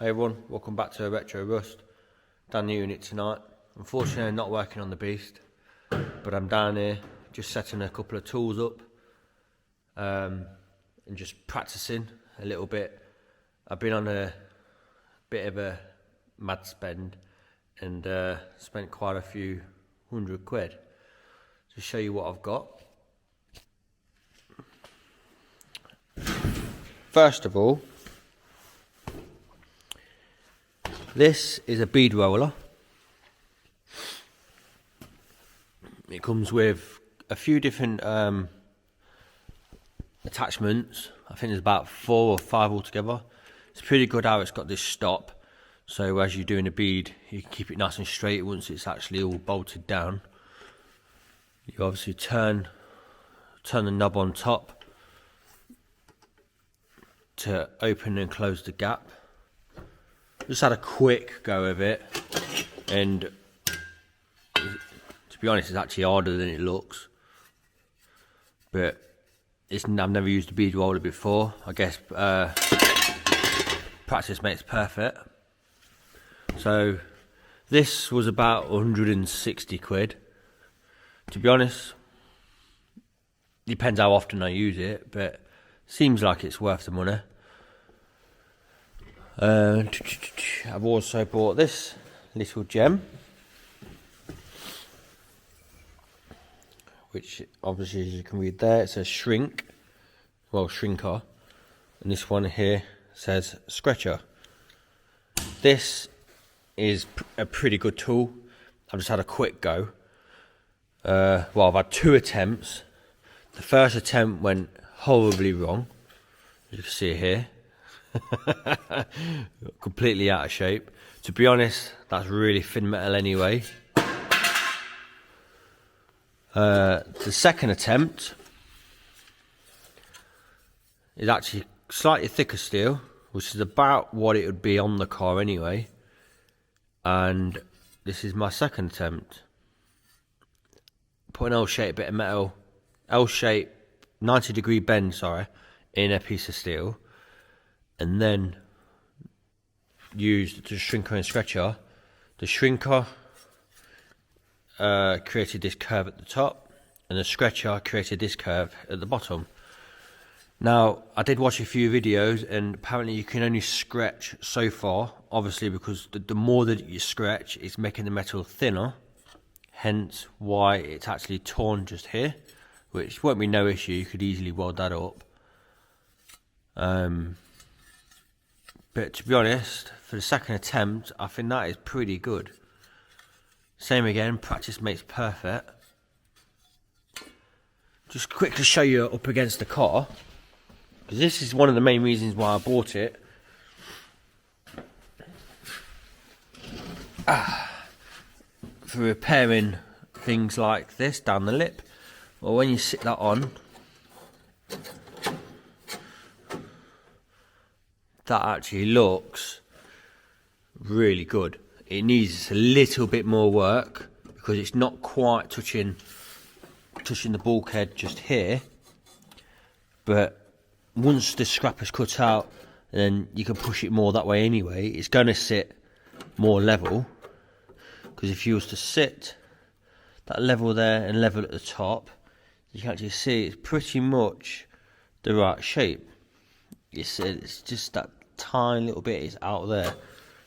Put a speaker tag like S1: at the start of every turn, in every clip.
S1: Hey everyone, welcome back to Retro Rust. Down the unit tonight. Unfortunately I'm not working on the beast, but I'm down here just setting a couple of tools up and just practicing a little bit. I've been on a bit of a mad spend and spent quite a few £100 to show you what I've got. First of all, this is a bead roller. It comes with a few different attachments. I think there's about 4 or 5 altogether. It's pretty good how it's got this stop, so as you're doing a bead you can keep it nice and straight once it's actually all bolted down. You obviously turn the knob on top to open and close the gap. Just had a quick go of it, and to be honest it's actually harder than it looks, but I've never used a bead roller before. I guess practice makes perfect. So this was about £160. To be honest, depends how often I use it, but seems like it's worth the money. I've also bought this little gem, which obviously, as you can read there, it says shrink, well, shrinker, and this one here says scratcher. This is a pretty good tool. I've just had a quick go. Well, I've had 2 attempts. The first attempt went horribly wrong, as you can see here. Completely out of shape. To be honest, that's really thin metal anyway. The second attempt is actually slightly thicker steel, which is about what it would be on the car anyway. And this is my second attempt. Put an L-shaped bit of metal, L-shaped 90-degree bend, in a piece of steel, and then used the shrinker and scratcher. The shrinker created this curve at the top, and the scratcher created this curve at the bottom. Now, I did watch a few videos, and apparently you can only scratch so far, obviously because the more that you scratch, it's making the metal thinner, hence why it's actually torn just here, which won't be no issue. You could easily weld that up. But to be honest, for the second attempt, I think that is pretty good. Same again, practice makes perfect. Just quickly show you up against the car, because this is one of the main reasons why I bought it. For repairing things like this down the lip, or when you sit that on, that actually looks really good. It needs a little bit more work because it's not quite touching the bulkhead just here, but once the scrap is cut out, then you can push it more that way anyway. It's going to sit more level, because if you was to sit that level there and level at the top, you can actually see it's pretty much the right shape. It's just that tiny little bit is out there.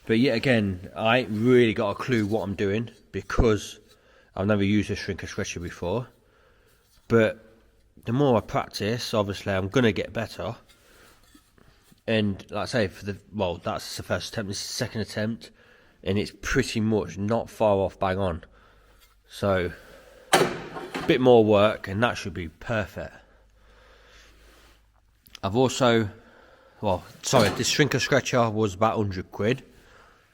S1: But yet again, I ain't really got a clue what I'm doing, because I've never used a shrinker scratcher before. But the more I practice, obviously I'm gonna get better. And like I say, that's the first attempt. This is the second attempt, and it's pretty much not far off bang on. So a bit more work and that should be perfect. I've also, this shrinker scratcher was about £100.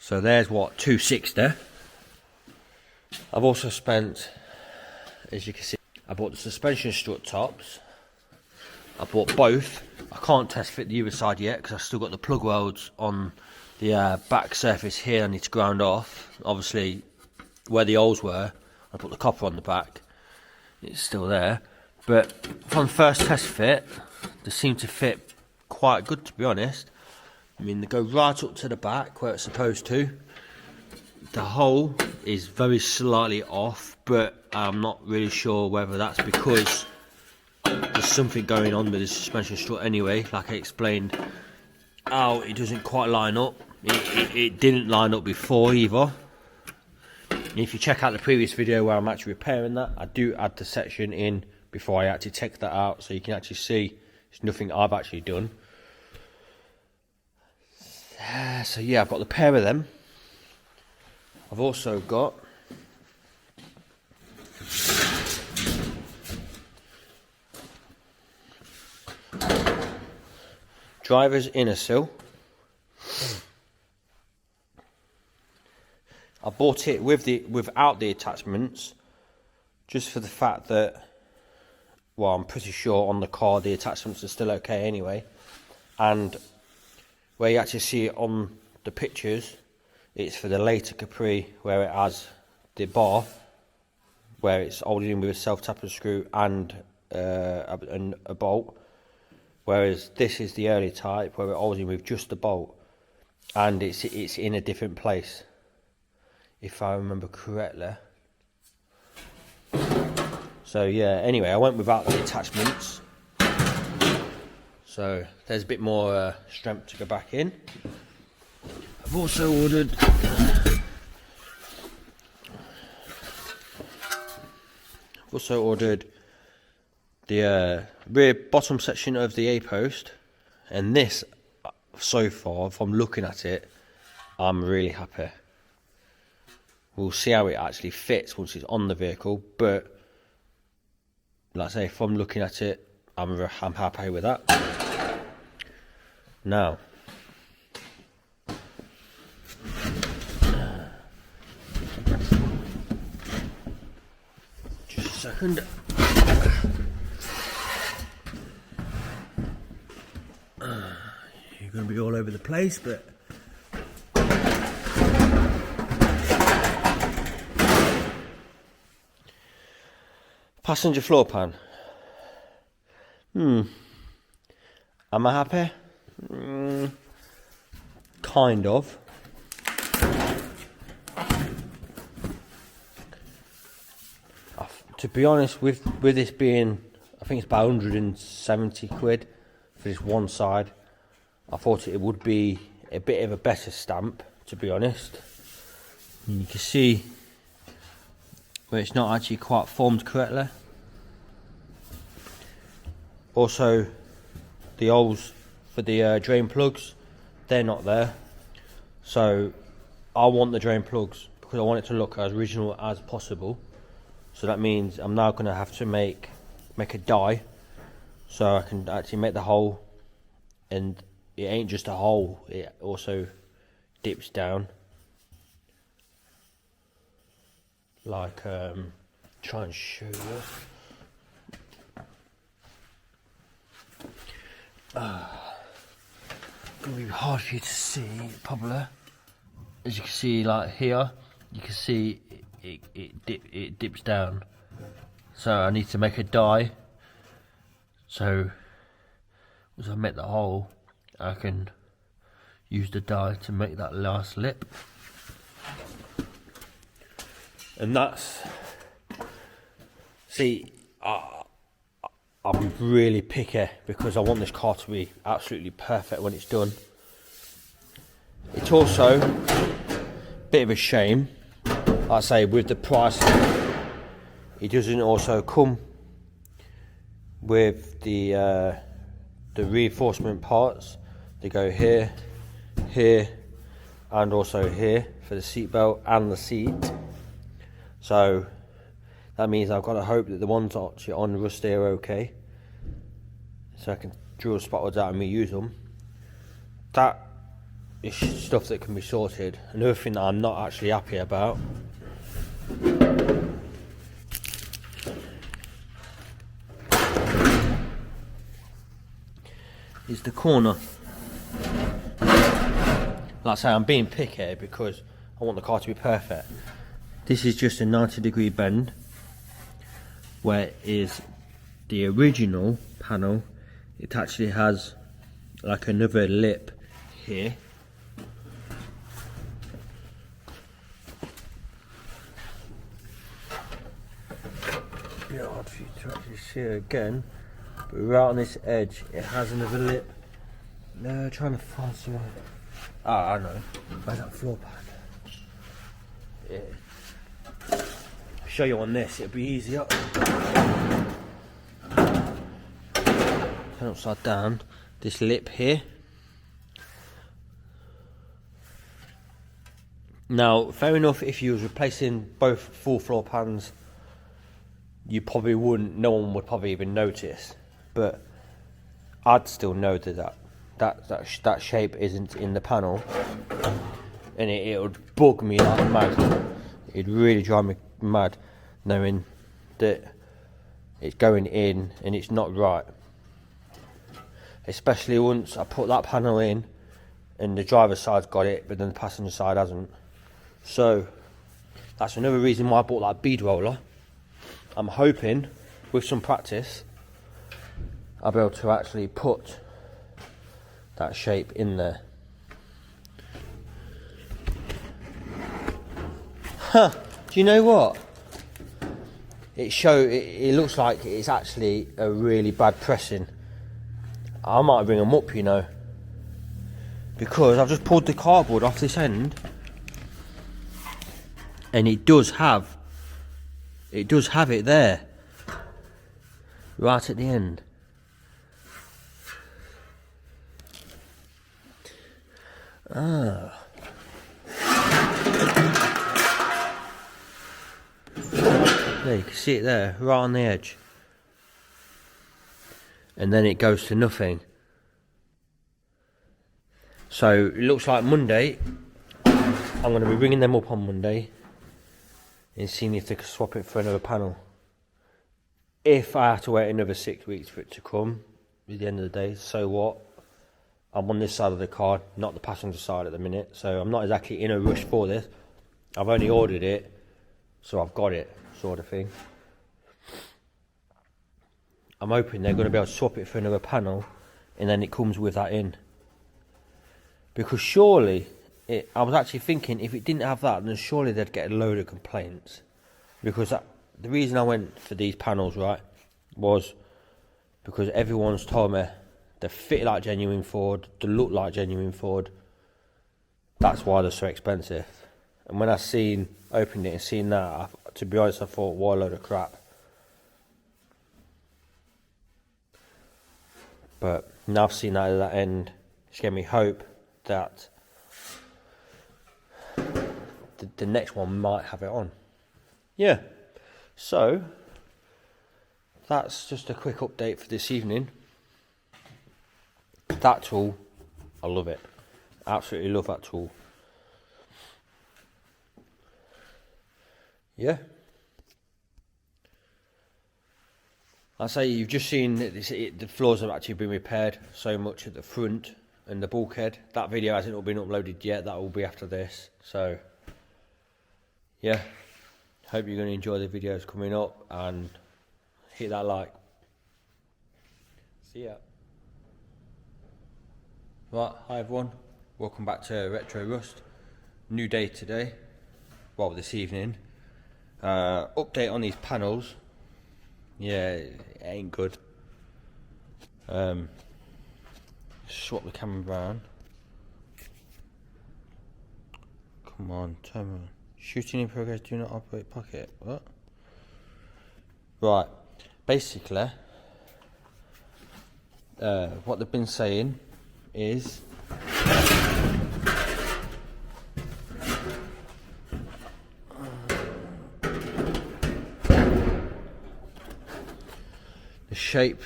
S1: So there's what, 260. I've also spent, as you can see, I bought the suspension strut tops. I bought both. I can't test fit the other side yet because I've still got the plug welds on the back surface here. I need to ground off. Obviously, where the holes were, I put the copper on the back. It's still there. But from first test fit, they seem to fit quite good, to be honest. I mean, they go right up to the back where it's supposed to. The hole is very slightly off, but I'm not really sure whether that's because there's something going on with the suspension strut anyway. Like I explained, how it doesn't quite line up. It didn't line up before either. If you check out the previous video where I'm actually repairing that, I do add the section in before I actually take that out, so you can actually see it's nothing I've actually done. So yeah, I've got the pair of them. I've also got driver's inner sill. I bought it without the attachments, just for the fact that, well, I'm pretty sure on the car the attachments are still okay anyway, and where you actually see it on the pictures, it's for the later Capri where it has the bar, where it's holding in with a self-tapping screw and a bolt, whereas this is the early type where it holds in with just the bolt, and it's in a different place, if I remember correctly. So yeah, anyway, I went without the attachments, so there's a bit more strength to go back in. I've also ordered the rear bottom section of the A-post, and this, so far, from looking at it, I'm really happy. We'll see how it actually fits once it's on the vehicle, but like I say, from looking at it, I'm happy with that. Now, just a second. You're going to be all over the place, but passenger floor pan. Am I happy? Kind of. To be honest, with this being, I think it's about 170 quid for this one side, I thought it would be a bit of a better stamp, to be honest. And you can see where it's not actually quite formed correctly. Also, the holes for the drain plugs, they're not there. So I want the drain plugs because I want it to look as original as possible. So that means I'm now going to have to make a die, so I can actually make the hole, and it ain't just a hole, it also dips down. Like, try and show you. Gonna be hard for you to see, probably. As you can see, like here, you can see it dips down. So I need to make a die. So once I make the hole, I can use the die to make that last lip. And that's, see, I'm really picky because I want this car to be absolutely perfect when it's done. It's also a bit of a shame, like I say, with the price, it doesn't also come with the reinforcement parts. They go here, here, and also here for the seat belt and the seat. So that means I've got to hope that the ones actually on Rusty are okay, so I can drill the spotlets out and reuse them. That is stuff that can be sorted. Another thing that I'm not actually happy about is the corner. Like I say, I'm being picky because I want the car to be perfect. This is just a 90-degree bend, where is the original panel. It actually has like another lip here. Yeah, hard for you to actually see it again, but right on this edge, it has another lip. No, trying to find some. Ah, I know. Where's that floor pad? Yeah. Show you on this, it'll be easier. Turn upside down. This lip here. Now, fair enough, if you was replacing both full floor pans, you probably wouldn't, no one would probably even notice. But I'd still know that shape isn't in the panel, and it would bug me like mad. It'd really drive me mad knowing that it's going in and it's not right. Especially once I put that panel in and the driver's side's got it, but then the passenger side hasn't. So that's another reason why I bought that bead roller. I'm hoping with some practice I'll be able to actually put that shape in there. Huh, do you know what? It looks like it's actually a really bad pressing. I might bring them up, you know, because I've just pulled the cardboard off this end, and it does have it there, right at the end. Ah. There, you can see it there, right on the edge. And then it goes to nothing. So it looks like Monday, I'm going to be ringing them up on Monday and seeing if they can swap it for another panel. If I have to wait another 6 weeks for it to come at the end of the day, so what? I'm on this side of the car, not the passenger side at the minute, so I'm not exactly in a rush for this. I've only ordered it, so I've got it, sort of thing. I'm hoping they're going to be able to swap it for another panel, and then it comes with that in. Because surely, I was actually thinking, if it didn't have that, then surely they'd get a load of complaints. Because the reason I went for these panels, right, was because everyone's told me they fit like genuine Ford, they look like genuine Ford. That's why they're so expensive. And when I opened it and seen that, to be honest, I thought, what a load of crap. But now I've seen that at that end, it's given me hope that the next one might have it on. Yeah, so that's just a quick update for this evening. That tool, I love it. Absolutely love that tool. Yeah. I say you've just seen that the floors have actually been repaired so much at the front and the bulkhead. That video hasn't been uploaded yet. That will be after this. So yeah, hope you're going to enjoy the videos coming up and hit that like. See ya. Right, hi everyone. Welcome back to Retro Rust. New day today. Well, this evening. Update on these panels. Yeah, it ain't good. Swap the camera around. Come on, turn on. Shooting in progress, do not operate pocket. What? Right, basically, what they've been saying is the shape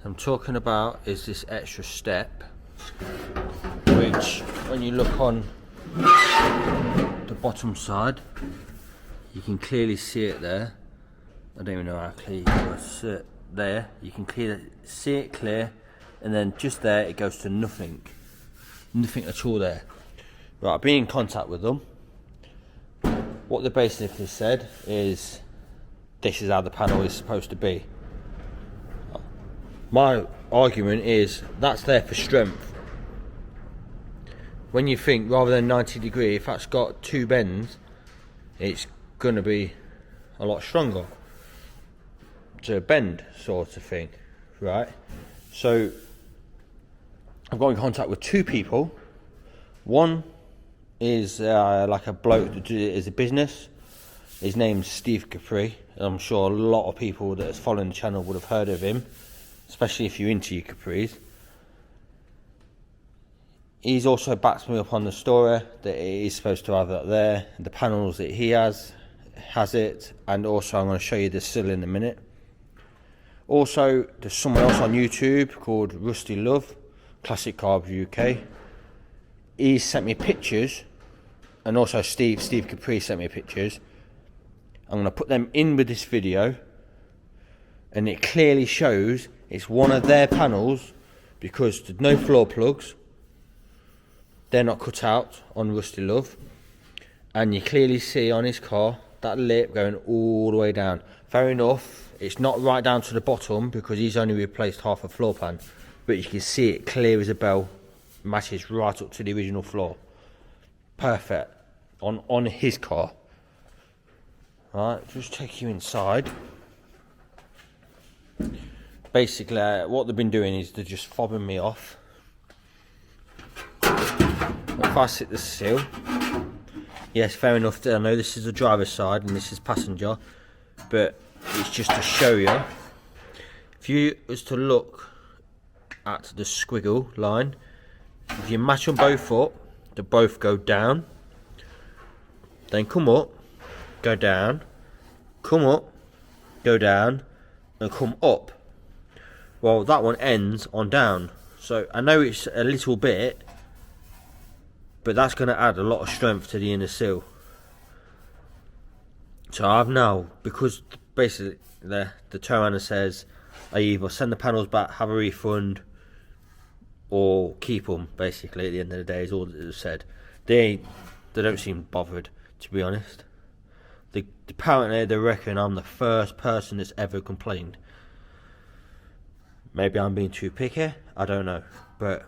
S1: I'm talking about is this extra step, which when you look on the bottom side you can clearly see it there. I don't even know how clear you can see it there. You can see it clear, and then just there it goes to nothing at all there. Right, I've been in contact with them. What they basically said is this is how the panel is supposed to be. My argument is that's there for strength. when you think rather than 90 degree, if that's got 2 bends, it's gonna be a lot stronger to bend, sort of thing, right? So I've got in contact with 2 people. One is like a bloke that is a business. His name's Steve Capri. I'm sure a lot of people that is following the channel would have heard of him, especially if you're into your capris. He's also backed me up on the story that he is supposed to have it there, the panels that he has it, and also I'm going to show you the sill in a minute. Also, there's someone else on YouTube called Rusty Love, Classic Carbs UK. He sent me pictures, and also Steve Capri sent me pictures. I'm going to put them in with this video, and it clearly shows it's one of their panels because there's no floor plugs. They're not cut out on Rusty Love, and you clearly see on his car that lip going all the way down. Fair enough, it's not right down to the bottom because he's only replaced half a floor pan, but you can see it clear as a bell, matches right up to the original floor. Perfect on his car. Right, just take you inside. Basically, what they've been doing is they're just fobbing me off. If I sit the sill, yes, fair enough. I know this is the driver's side and this is passenger, but it's just to show you. If you was to look at the squiggle line, if you match them both up, they both go down, then come up, go down, come up, go down, and come up. Well, that one ends on down. So I know it's a little bit, but that's going to add a lot of strength to the inner sill. So I've now, because basically the tow runner says I either send the panels back, have a refund, or keep them, basically at the end of the day is all that they've said. They don't seem bothered, to be honest. Apparently they reckon I'm the first person that's ever complained. Maybe I'm being too picky, I don't know, but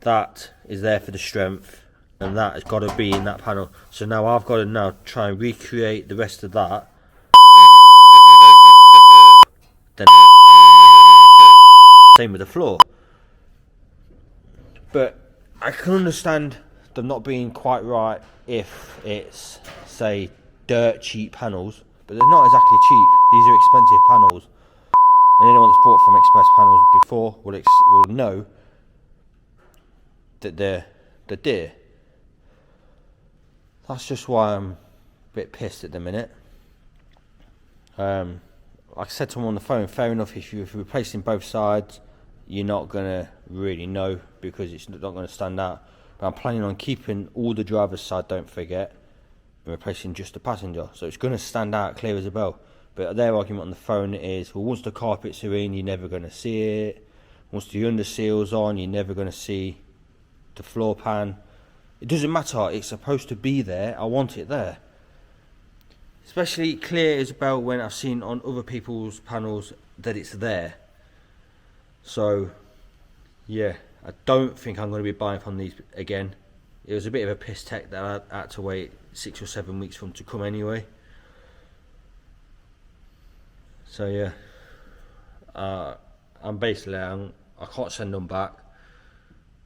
S1: that is there for the strength, and that has got to be in that panel. So now I've got to now try and recreate the rest of that. Then same with the floor. But I can understand them not being quite right if it's, say, dirt cheap panels, but they're not exactly cheap. These are expensive panels, and anyone that's bought from Express Panels before will know that they're dear. That's just why I'm a bit pissed at the minute. Like I said to him on the phone, fair enough, if you're replacing both sides, you're not going to really know because it's not going to stand out. But I'm planning on keeping all the driver's side, don't forget, and replacing just the passenger. So it's going to stand out clear as a bell. But their argument on the phone is, well, once the carpets are in, you're never going to see it. Once the under seal's on, you're never going to see the floor pan. It doesn't matter, it's supposed to be there. I want it there. Especially clear as a bell when I've seen on other people's panels that it's there. So yeah, I don't think I'm going to be buying from these again. It was a bit of a piss take that I had to wait 6 or 7 weeks for them to come anyway. So yeah, I can't send them back,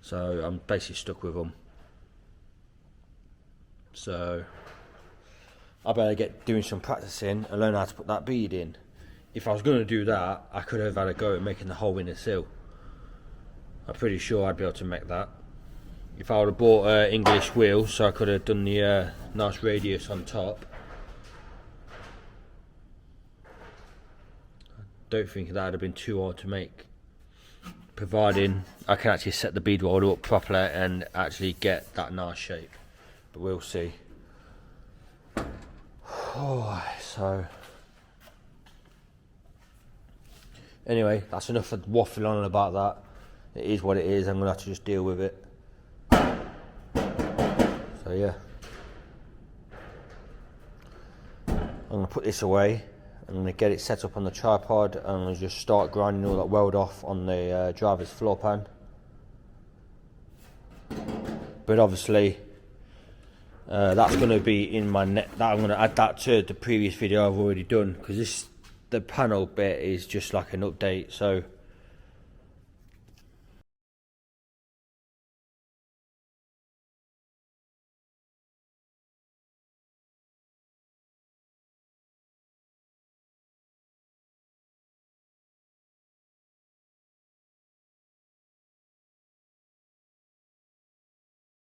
S1: so I'm basically stuck with them. So I better get doing some practicing and learn how to put that bead in. If I was going to do that, I could have had a go at making the hole in the sill. I'm pretty sure I'd be able to make that. If I would have bought an English wheel, so I could have done the nice radius on top. I don't think that would have been too hard to make, providing I can actually set the bead roller up properly and actually get that nice shape. But we'll see. So anyway, that's enough of waffling on about that. It is what it is. I'm gonna have to just deal with it. So yeah, I'm gonna put this away. I'm gonna get it set up on the tripod and I'm gonna just start grinding all that weld off on the driver's floor pan. but obviously that's going to be in my net. That I'm going to add that to the previous video I've already done, because the panel bit is just like an update. So